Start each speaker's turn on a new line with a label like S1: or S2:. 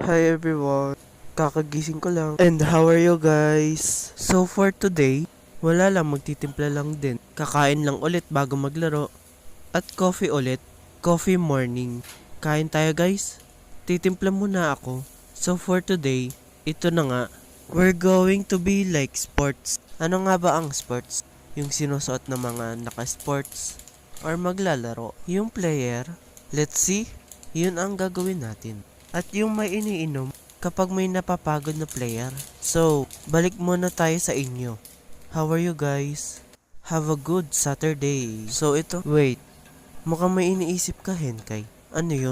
S1: Hi everyone, kakagising ko lang. And how are you guys? So for today, wala lang, magtitimpla lang din. Kakain lang ulit bago maglaro. At coffee ulit, coffee morning. Kain tayo guys? Titimpla muna ako. So for today, ito na nga. We're going to be like sports. Ano nga ba ang sports? Yung sinusuot ng mga naka-sports or maglalaro. Yung player, let's see, yun ang gagawin natin. At yung may iniinom kapag may napapagod na player. So, balik muna tayo sa inyo. How are you guys? Have a good Saturday. So ito, wait. Mukhang may iniisip ka, Henkay. Ano yun?